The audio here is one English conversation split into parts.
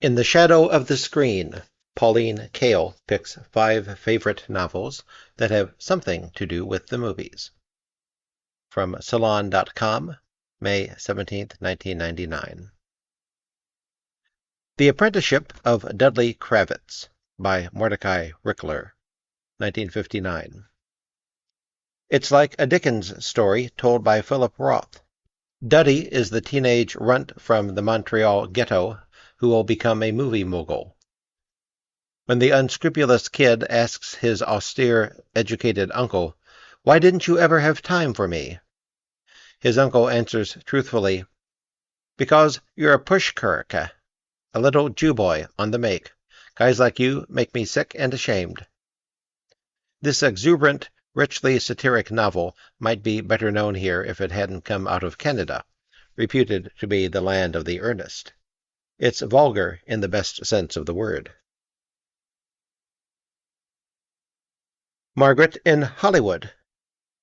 In the Shadow of the Screen, Pauline Kael picks 5 favorite novels that have something to do with the movies. From Salon.com, May 17, 1999. The Apprenticeship of Dudley Kravitz by Mordecai Rickler, 1959. It's like a Dickens story told by Philip Roth. Duddy is the teenage runt from the Montreal ghetto who will become a movie mogul. When the unscrupulous kid asks his austere, educated uncle, "Why didn't you ever have time for me?" his uncle answers truthfully, "Because you're a pushkirk, a little Jew boy on the make. Guys like you make me sick and ashamed." This exuberant, richly satiric novel might be better known here if it hadn't come out of Canada, reputed to be the land of the earnest. It's vulgar in the best sense of the word. Margaret in Hollywood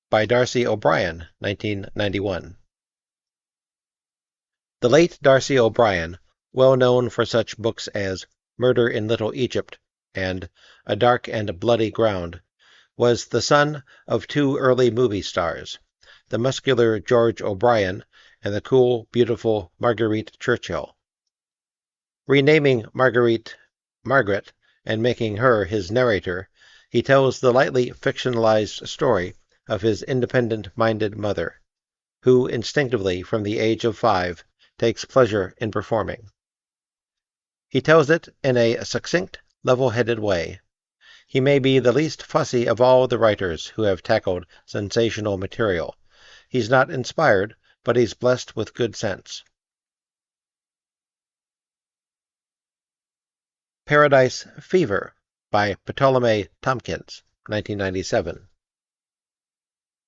by Darcy O'Brien, 1991. The late Darcy O'Brien, well known for such books as Murder in Little Egypt and A Dark and Bloody Ground, was the son of 2 early movie stars, the muscular George O'Brien and the cool, beautiful Marguerite Churchill. Renaming Marguerite Margaret and making her his narrator, he tells the lightly fictionalized story of his independent-minded mother, who instinctively from the age of 5 takes pleasure in performing. He tells it in a succinct, level-headed way. He may be the least fussy of all the writers who have tackled sensational material. He's not inspired, but he's blessed with good sense. Paradise Fever by Ptolemy Tompkins, 1997.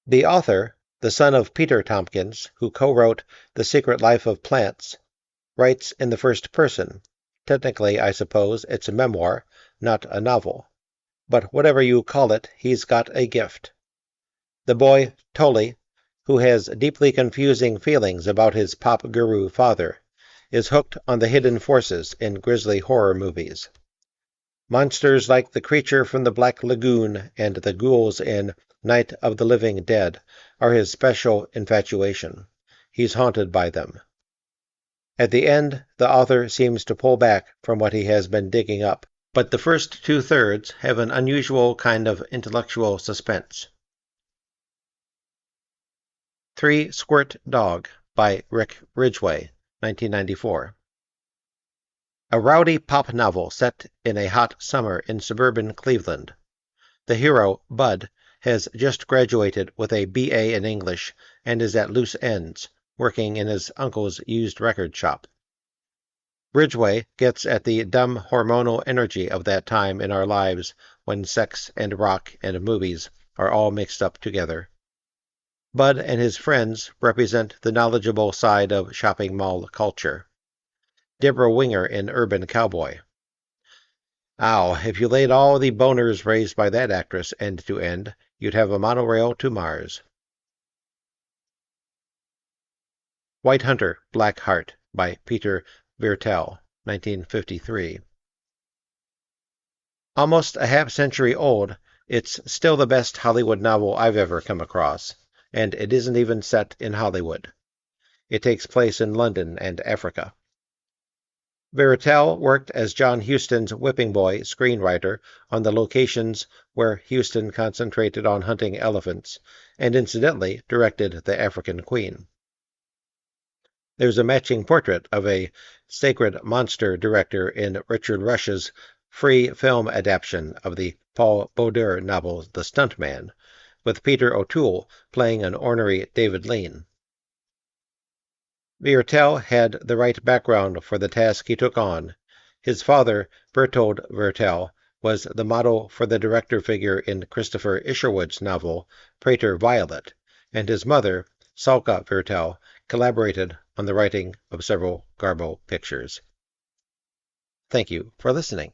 The author, the son of Peter Tompkins, who co-wrote The Secret Life of Plants, writes in the first person. Technically, I suppose, it's a memoir, not a novel. But whatever you call it, he's got a gift. The boy, Tully, who has deeply confusing feelings about his pop guru father, is hooked on the hidden forces in grisly horror movies. Monsters like the creature from the Black Lagoon and the ghouls in Night of the Living Dead are his special infatuation. He's haunted by them. At the end, the author seems to pull back from what he has been digging up, but the first 2/3 have an unusual kind of intellectual suspense. 3 Squirt Dog by Rick Ridgway, 1994. A rowdy pop novel set in a hot summer in suburban Cleveland. The hero, Bud, has just graduated with a B.A. in English and is at loose ends, working in his uncle's used record shop. Ridgway gets at the dumb hormonal energy of that time in our lives when sex and rock and movies are all mixed up together. Bud and his friends represent the knowledgeable side of shopping mall culture. Deborah Winger in Urban Cowboy. Ow, if you laid all the boners raised by that actress end to end, you'd have a monorail to Mars. White Hunter, Black Heart by Peter Viertel, 1953. Almost a half-century old, it's still the best Hollywood novel I've ever come across, and it isn't even set in Hollywood. It takes place in London and Africa. Viertel worked as John Huston's whipping boy screenwriter on the locations where Huston concentrated on hunting elephants, and incidentally directed The African Queen. There's a matching portrait of a sacred monster director in Richard Rush's free film adaptation of the Paul Bauder novel The Stuntman, with Peter O'Toole playing an ornery David Lean. Viertel had the right background for the task he took on. His father, Bertold Viertel, was the model for the director figure in Christopher Isherwood's novel Prater Violet, and his mother, Salka Viertel, collaborated on the writing of several Garbo pictures. Thank you for listening.